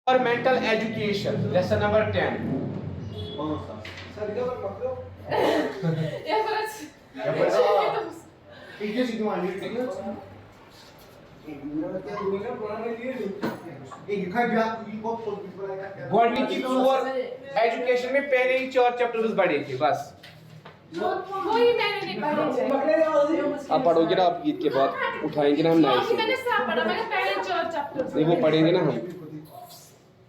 Environmental education, lesson number 10. Government की और education में पहले ही 4 चैप्टर्स पढ़े थे बस। वही मैंने नहीं पढ़े। अब पढ़ोगे ना, आप ईद के बाद उठाएंगे ना हम नए से। मैंने सब पढ़ा, मैंने पहले 4 चैप्टर्स। नहीं वो पढ़ेंगे ना हम,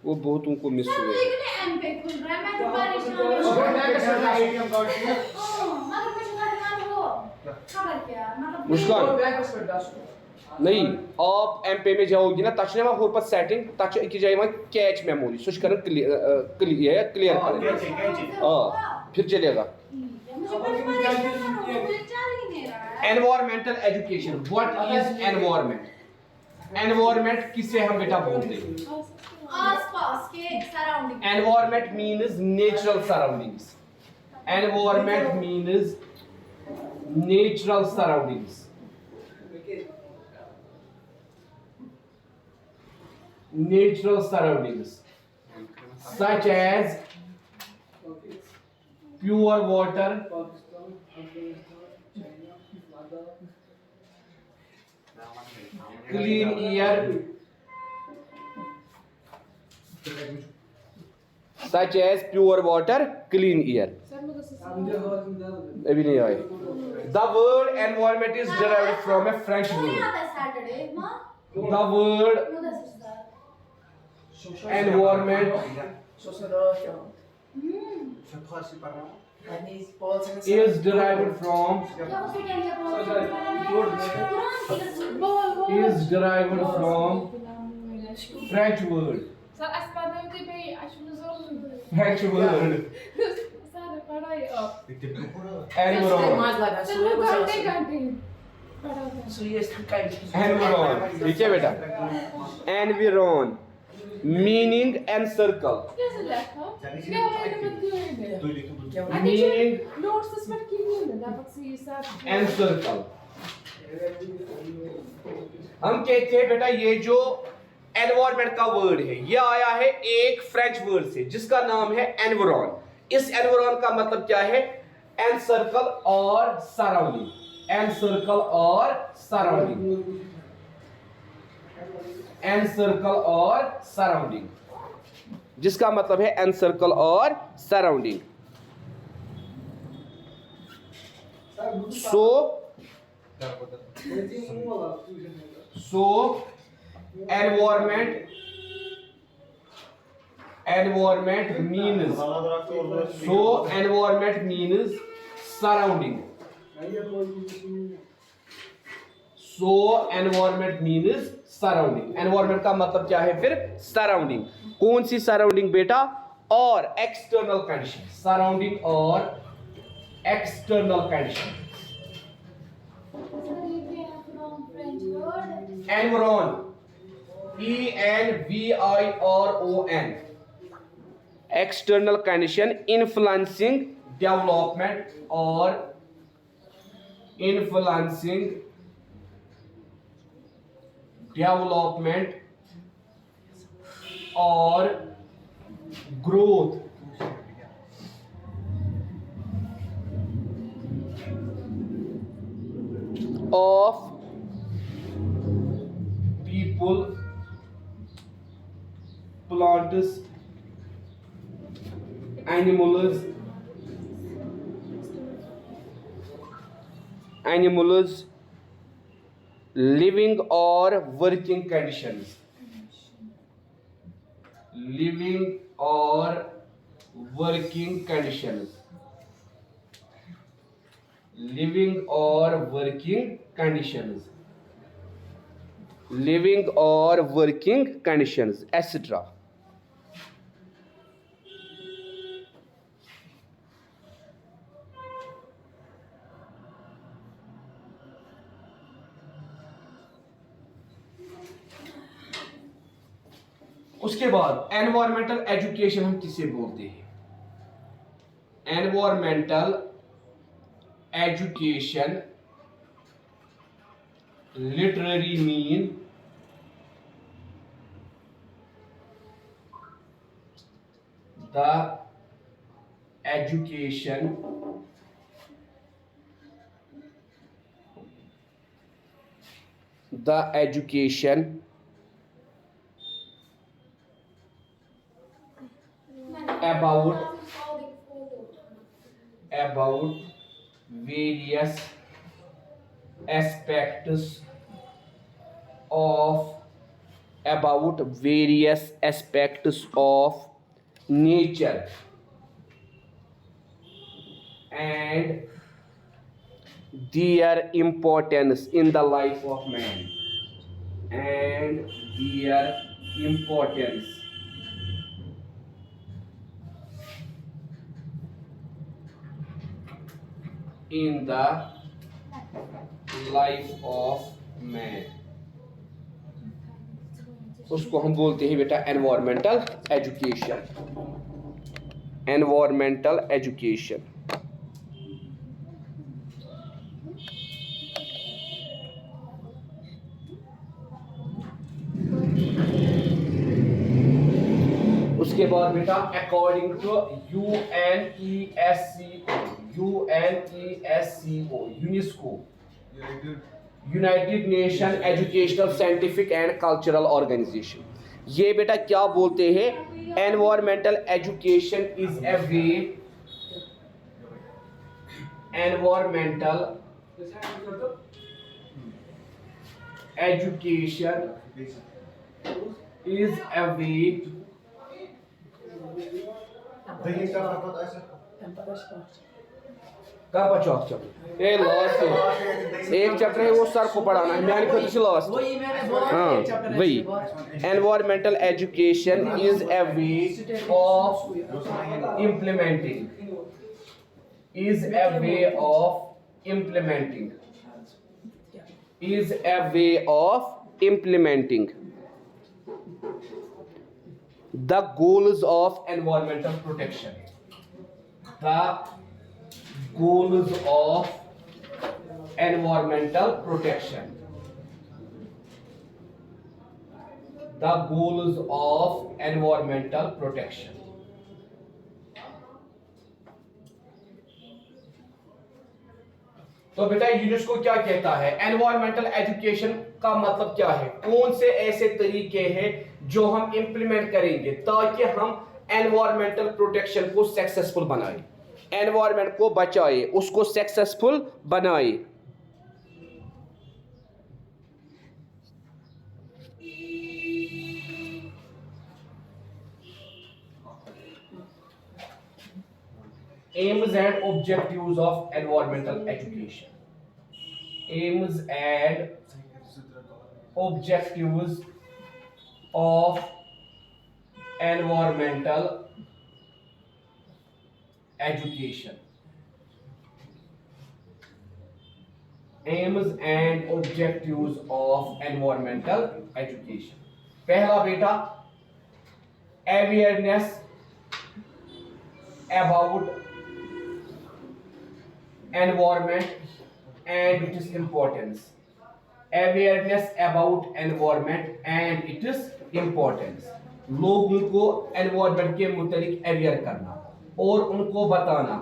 वो बहुत उनको मिस हुए। एम पे खुल रहा है, मैं तो परेशान हूं। मुस्कान नहीं, आप एमपी में जाओगी ना, तक ना होर पत सेटिंग, तक एक जाए वहां कैच मेमोरी सुच कर क्लियर कर। हां फिर चलेगा। Environmental education, what is environment? Environment किसे हम बेटा बोलते हैं? आसपास के surrounding. Environment means natural surroundings. Environment means natural surroundings. Natural surroundings such as pure water, clean air, such as pure water, clean air. अभी नहीं आए। The word environment is derived from a French word. The word environment is derived from French word. Sir अस्पताल में भी अशुभ जोर। French word. सारे पढ़ाई अब। Environment. Environ. ठीक है बेटा? Environ. Meaning encircle. कैसे लिखा? क्या है मतलब? Meaning नोट्स इसमें क्यों नहीं है? आप सी सब। encircle. हम कहते हैं बेटा ये जो एनवायरमेंट का वर्ड है ये आया है एक फ्रेंच वर्ड से जिसका नाम है एनवरॉन। इस एनवरॉन का मतलब क्या है? एनसर्कल और सराउंडिंग। एनसर्कल और सराउंडिंग। एनसर्कल और सराउंडिंग जिसका मतलब है एनसर्कल और सराउंडिंग। सो environment means surrounding. Environment means surrounding. Environment का मतलब क्या है फिर? सराउंडिंग। कौन सी सराउंडिंग बेटा? और एक्सटर्नल कंडीशन। सराउंडिंग और external condition. Environ, ENVIRON, external condition influencing development or growth of people, plants, animals, living or working conditions. Living or working conditions. Living or working conditions. Living or working conditions, etc. उसके बाद environmental education हम किसे बोलते हैं? Environmental education literary mean the education about various aspects of nature and their importance in the life of man, and their importance in the life of man, उसको हम बोलते हैं बेटा एनवायरमेंटल एजुकेशन। उसके बाद बेटा according to U N E S C O UNESCO, united nation educational scientific and cultural organization, ये बेटा क्या बोलते हैं, environmental education is a way environmental education is a way कहाँ पर चौक ये लास्ट है, एक चैप्टर है वो सर को पढ़ाना है, मैंने खुद से लास्ट। हाँ वही, environmental education is a way of implementing the goals of environmental protection, the goals of environmental protection, the goals of environmental protection। तो बेटा यूनेस्को क्या कहता है, एनवायरमेंटल एजुकेशन का मतलब क्या है, कौन से ऐसे तरीके हैं जो हम इंप्लीमेंट करेंगे ताकि हम एनवायरमेंटल प्रोटेक्शन को सक्सेसफुल बनाए, एनवायरमेंट को बचाए, उसको सक्सेसफुल बनाए। Aims and objectives of environmental education, aims and objectives of environmental education, aims and objectives of environmental education। पहला बेटा awareness about environment and its importance, awareness about environment and its importance, लोगों को environment के मुतालिक aware करना और उनको बताना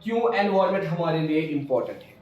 क्यों एनवायरमेंट हमारे लिए इंपॉर्टेंट है।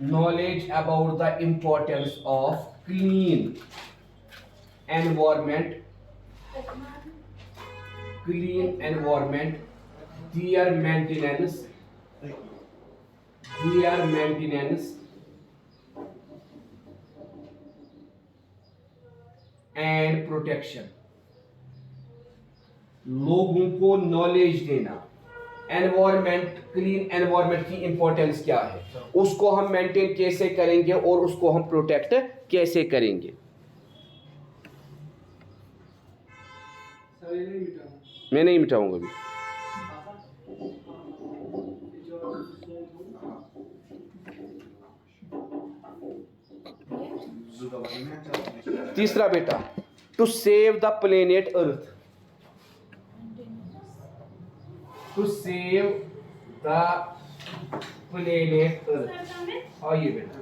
knowledge about the importance of clean environment, their maintenance and protection, लोगों को नॉलेज देना एनवायरमेंट, क्लीन एनवायरमेंट की इंपॉर्टेंस क्या है, उसको हम मेंटेन कैसे करेंगे और उसको हम प्रोटेक्ट कैसे करेंगे। मैं नहीं मिटाऊंगा अभी। तीसरा बेटा, to save the planet earth, to save the planet earth. आइए बेटा,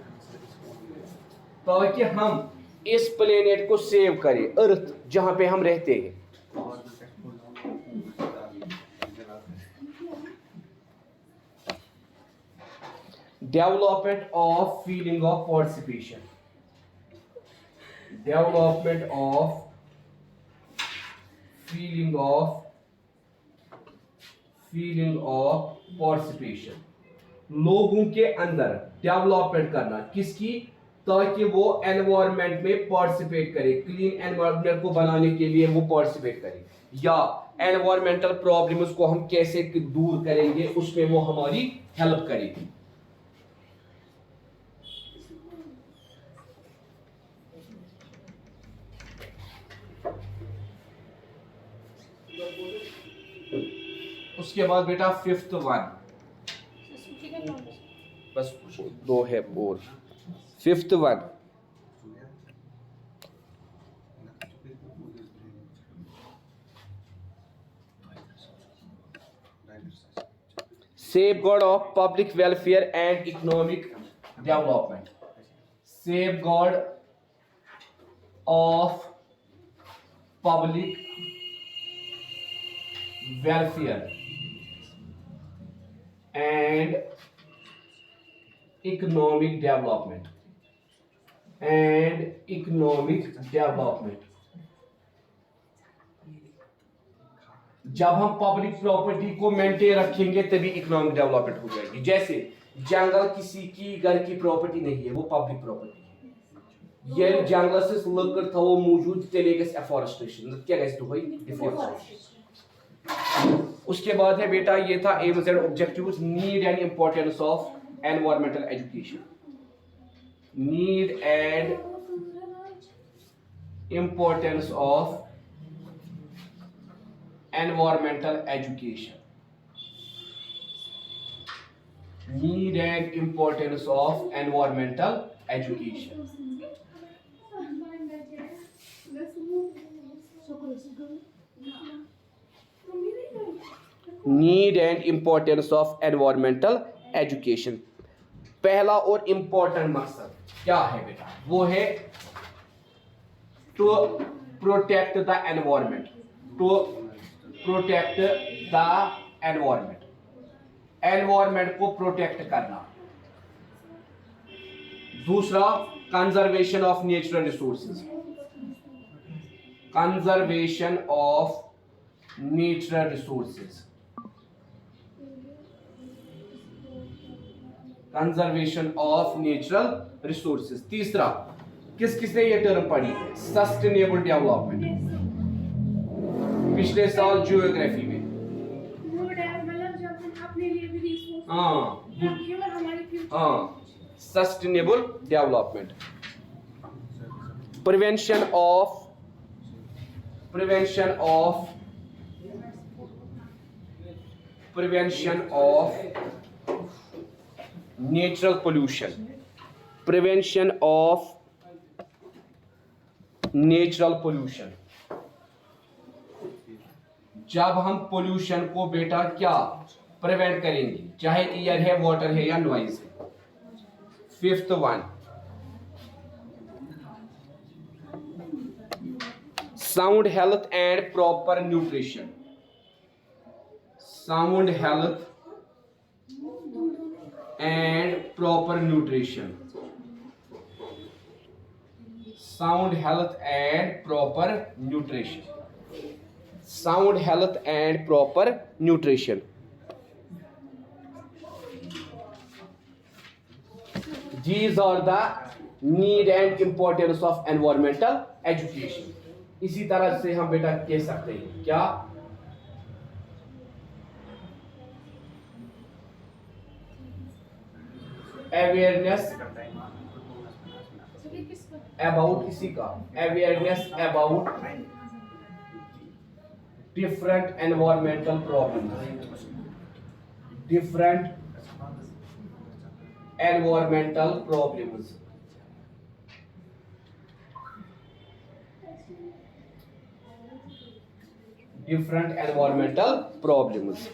ताकि हम इस प्लेनेट को सेव करें, अर्थ जहां पे हम रहते हैं। Development of feeling of participation, development of feeling of participation, लोगों के अंदर डेवलपमेंट करना, किसकी? ताकि वो एनवायरनमेंट में पार्टिसिपेट करे, क्लीन एनवायरनमेंट को बनाने के लिए वो पार्टिसिपेट करे, या एनवायरमेंटल प्रॉब्लम्स को हम कैसे दूर करेंगे उसमें वो हमारी हेल्प करेगी। उसके बाद बेटा फिफ्थ वन, बस दो है और fifth one, safeguard of public welfare and economic development, safeguard of public welfare and economic development जब हम पब्लिक प्रॉपर्टी को मेंटेन रखेंगे तभी इकोनॉमिक डेवलपमेंट हो जाएगी। जैसे जंगल किसी की घर की प्रॉपर्टी नहीं है, वो पब्लिक प्रॉपर्टी है। ये जंगल से लकड़ था वो मौजूद, तेले गस एफॉरेस्टेशन, क्या गस दुबई डिफॉरेस्टेशन। उसके बाद है बेटा, ये था AIIMS and objectives, need and importance of environmental education, need and importance of environmental education, need and importance of environmental education, need and importance of environmental education। पहला और इम्पोर्टेंट मकसद क्या है बेटा? वो है to protect the environment, to protect the environment, environment को protect करना। दूसरा, conservation of natural resources, conservation of natural resources, conservation of natural resources. तीसरा, किस किसने ये टर्म पढ़ी है? सस्टेनेबल डेवलपमेंट, पिछले साल जियोग्राफी में। Sustainable development, prevention of natural pollution, prevention of natural pollution. जब हम पोल्यूशन को बेटा क्या प्रिवेंट करेंगे, चाहे एयर है, वाटर है या नॉइज है। Fifth one, sound health and proper nutrition, sound health and proper nutrition, sound health and proper nutrition, sound health and proper nutrition। These are the need and importance of environmental education। इसी तरह से हम बेटा कह सकते हैं क्या? Awareness about, इसी का awareness about different environmental problems, different environmental problems, different environmental problems.